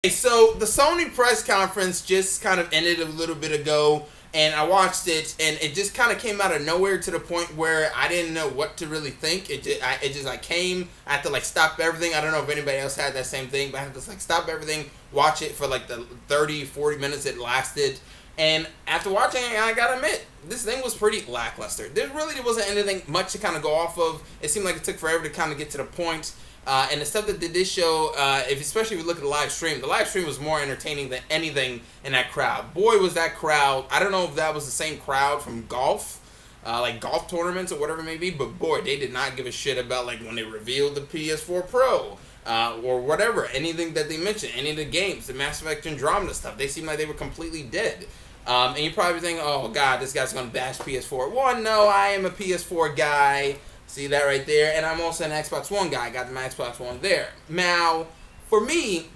So the Sony press conference just kind of ended a little bit ago, and I watched it, and it just kind of came out of nowhere to the point where I didn't know what to really think. It just like came. I had to like stop everything. I don't know if anybody else had that same thing, but I had to like stop everything, watch it for like the 30, 40 minutes it lasted. And after watching it, I gotta admit, this thing was pretty lackluster. There really wasn't anything much to kind of go off of. It seemed like it took forever to kind of get to the point. And the stuff that they did show, especially if you look at the live stream was more entertaining than anything in that crowd. Boy, was that crowd. I don't know if that was the same crowd from golf, like golf tournaments or whatever it may be, but boy, they did not give a shit about like when they revealed the PS4 Pro. Or whatever, anything that they mentioned, any of the games, the Mass Effect Andromeda stuff, they seemed like they were completely dead. And you're probably thinking, oh god, this guy's gonna bash PS4. One, no, I am a PS4 guy. See that right there? And I'm also an Xbox One guy. I got my Xbox One there. Now, for me,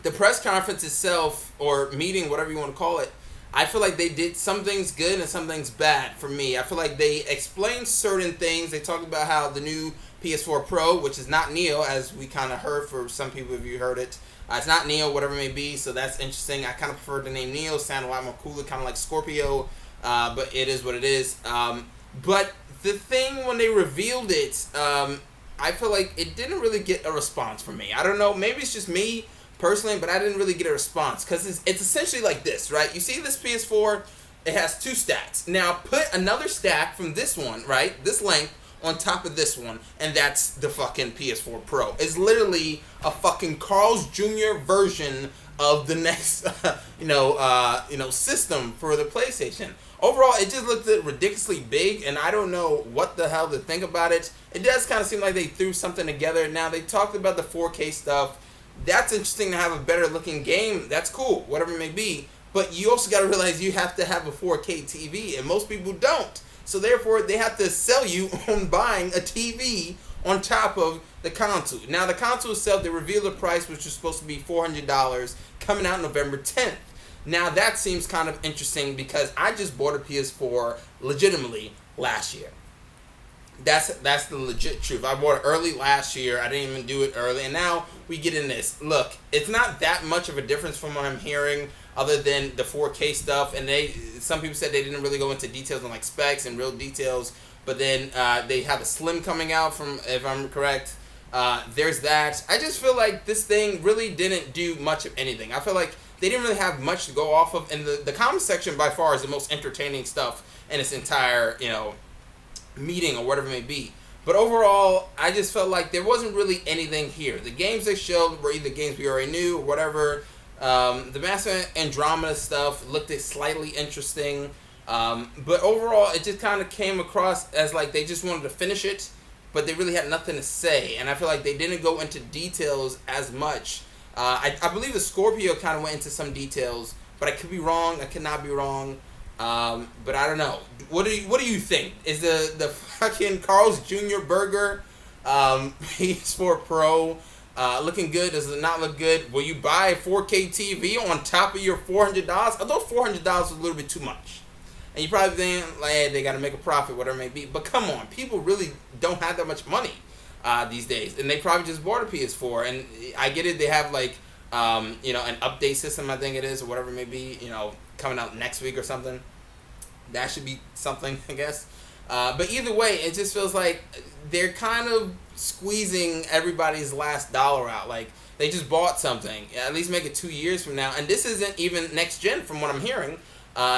the press conference itself, or meeting, whatever you want to call it, I feel like they did some things good and some things bad for me. I feel like they explained certain things. They talked about how the new PS4 Pro, which is not Neo, as we kind of heard for some people if you heard it. It's not Neo, whatever it may be, so that's interesting. I kind of prefer the name Neo. Sound a lot more cooler, kind of like Scorpio, but it is what it is. But the thing when they revealed it, I feel like it didn't really get a response from me. I don't know, maybe it's just me personally, but I didn't really get a response because it's essentially like this, right? You see this PS4, it has two stacks. Now put another stack from this one, right? This length on top of this one, and that's the fucking PS4 Pro. It's literally a fucking Carl's Jr. version of the next, system for the PlayStation. Overall, it just looked ridiculously big, and I don't know what the hell to think about it. It does kind of seem like they threw something together. Now, they talked about the 4K stuff. That's interesting to have a better looking game. That's cool, whatever it may be. But you also got to realize you have to have a 4K TV, and most people don't. So therefore, they have to sell you on buying a TV on top of the console. Now, the console itself, they revealed the price, which was supposed to be $400, coming out November 10th. Now, that seems kind of interesting because I just bought a PS4 legitimately last year. That's the legit truth. I bought it early last year. I didn't even do it early. And now we get in this. Look, it's not that much of a difference from what I'm hearing other than the 4K stuff. And some people said they didn't really go into details on like specs and real details. But then they have a Slim coming out from, if I'm correct. There's that. I just feel like this thing really didn't do much of anything. I feel like they didn't really have much to go off of. And the comment section by far is the most entertaining stuff in this entire, meeting or whatever it may be. But overall, I just felt like there wasn't really anything here. The games they showed were either games we already knew or whatever. The Mass Andromeda stuff looked slightly interesting. But overall, it just kind of came across as like they just wanted to finish it, but they really had nothing to say. And I feel like they didn't go into details as much. I believe the Scorpio kind of went into some details, but I could be wrong. I could not be wrong. But I don't know. What do you think? Is the fucking Carl's Jr. burger PS4 Pro looking good? Does it not look good? Will you buy a 4K TV on top of your $400? I thought $400 was a little bit too much. And you probably think, like, hey, they got to make a profit, whatever it may be. But come on, people really don't have that much money these days, and they probably just bought a PS4. And I get it; they have like an update system, I think it is, or whatever it may be, coming out next week or something. That should be something, I guess. But either way, it just feels like they're kind of squeezing everybody's last dollar out. Like, they just bought something. At least make it 2 years from now. And this isn't even next gen from what I'm hearing.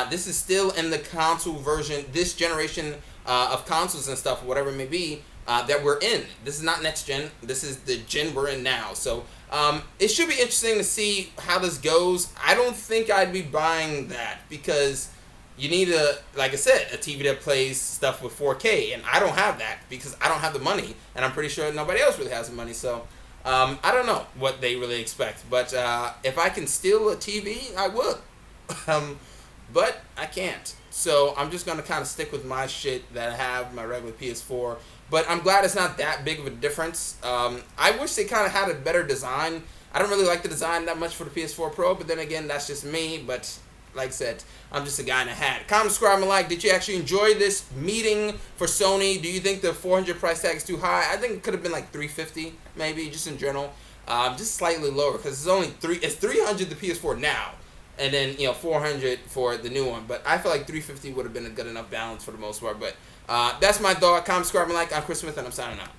This is still in the console version, this generation of consoles and stuff, whatever it may be, that we're in. This is not next gen. This is the gen we're in now. So it should be interesting to see how this goes. I don't think I'd be buying that because you need like I said, a TV that plays stuff with 4K, and I don't have that because I don't have the money, and I'm pretty sure nobody else really has the money. So I don't know what they really expect, but if I can steal a TV, I would. But I can't. So I'm just going to kind of stick with my shit that I have, my regular PS4. But I'm glad it's not that big of a difference. I wish they kind of had a better design. I don't really like the design that much for the PS4 Pro, but then again, that's just me. But like I said, I'm just a guy in a hat. Comment, subscribe, and like. Did you actually enjoy this meeting for Sony? Do you think the $400 price tag is too high? I think it could have been like $350, maybe, just in general. just slightly lower because it's only it's 300 the PS4 now, and then 400 for the new one. But I feel like 350 would have been a good enough balance for the most part. But that's my thought. Comment, subscribe, and like. I'm Chris Smith, and I'm signing out.